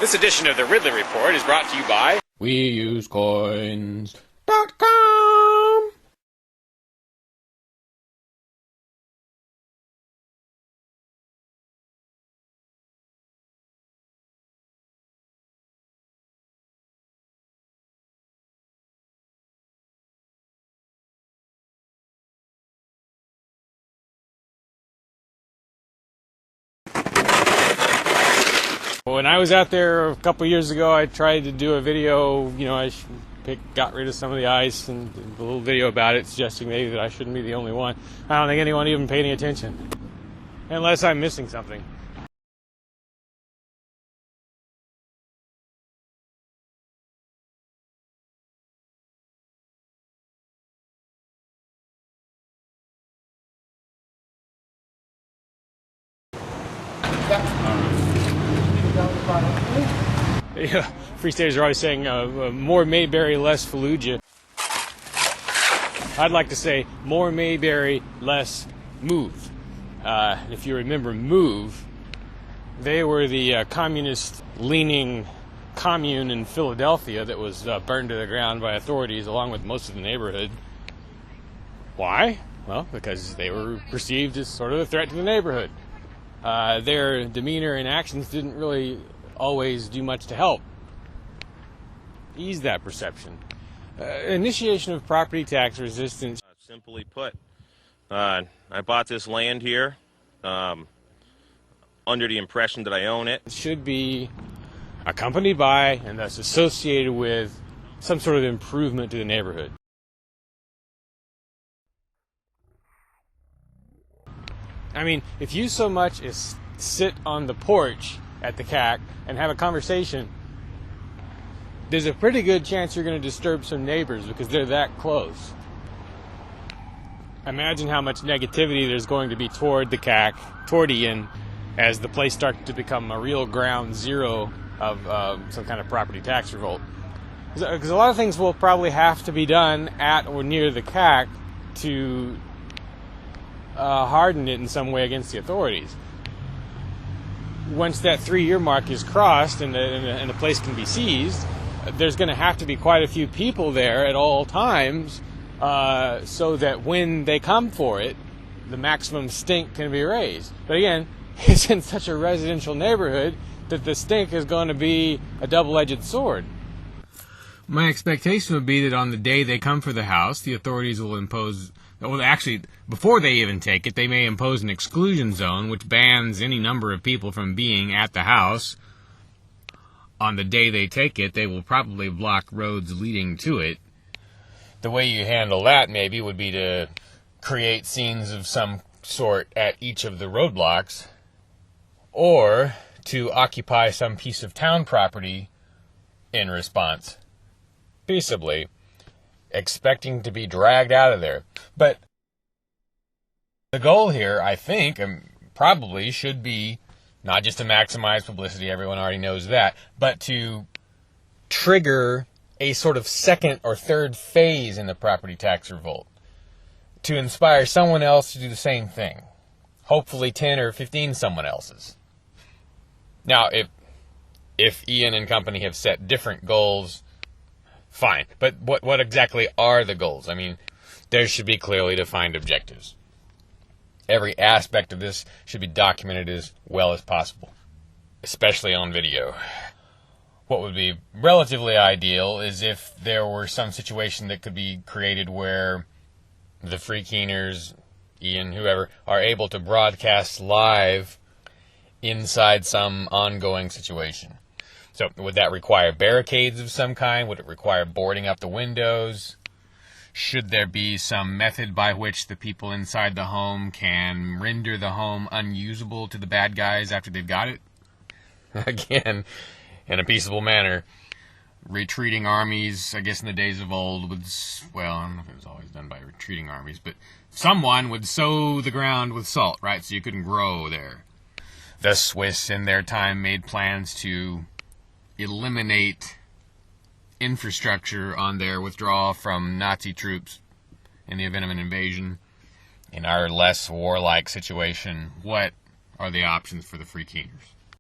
This edition of the Ridley Report is brought to you by WeUseCoins.com. When I was out there a couple years ago, I tried to do a video, I got rid of some of the ice and did a little video about it, suggesting maybe that I shouldn't be the only one. I don't think anyone even paid any attention, unless I'm missing something. Yeah, Free Staters are always saying more Mayberry, less Fallujah. I'd like to say more Mayberry, less Move. If you remember Move, they were the communist-leaning commune in Philadelphia that was burned to the ground by authorities along with most of the neighborhood. Why? Well, because they were perceived as sort of a threat to the neighborhood. Their demeanor and actions didn't really always do much to help ease that perception. Initiation of property tax resistance. Simply put, I bought this land here under the impression that I own it. It should be accompanied by and thus associated with some sort of improvement to the neighborhood. I mean, if you so much as sit on the porch at the CAC and have a conversation, there's a pretty good chance you're going to disturb some neighbors because they're that close. Imagine how much negativity there's going to be toward the CAC, toward Lien, as the place starts to become a real ground zero of some kind of property tax revolt. Because a lot of things will probably have to be done at or near the CAC to harden it in some way against the authorities. Once that 3-year mark is crossed and the place can be seized, there's going to have to be quite a few people there at all times so that when they come for it, the maximum stink can be raised. But again, it's in such a residential neighborhood that the stink is going to be a double-edged sword. My expectation would be that on the day they come for the house, the authorities will impose... Well, actually, before they even take it, they may impose an exclusion zone, which bans any number of people from being at the house. On the day they take it, they will probably block roads leading to it. The way you handle that, maybe, would be to create scenes of some sort at each of the roadblocks, or to occupy some piece of town property in response, peaceably, expecting to be dragged out of there. But the goal here, I think, probably should be not just to maximize publicity, everyone already knows that, but to trigger a sort of second or third phase in the property tax revolt, to inspire someone else to do the same thing, hopefully 10 or 15 someone else's. Now, if Lien and company have set different goals, fine. But what exactly are the goals? I mean, there should be clearly defined objectives. Every aspect of this should be documented as well as possible, especially on video. What would be relatively ideal is if there were some situation that could be created where the free keeners, Lien, whoever, are able to broadcast live inside some ongoing situation. So would that require barricades of some kind? Would it require boarding up the windows? Should there be some method by which the people inside the home can render the home unusable to the bad guys after they've got it? Again, in a peaceable manner. Retreating armies, I guess in the days of old, would, well, I don't know if it was always done by retreating armies, but someone would sow the ground with salt, right, so you couldn't grow there. The Swiss, in their time, made plans to eliminate infrastructure on their withdrawal from Nazi troops in the event of an invasion. In our less warlike situation, what are the options for the free keeners?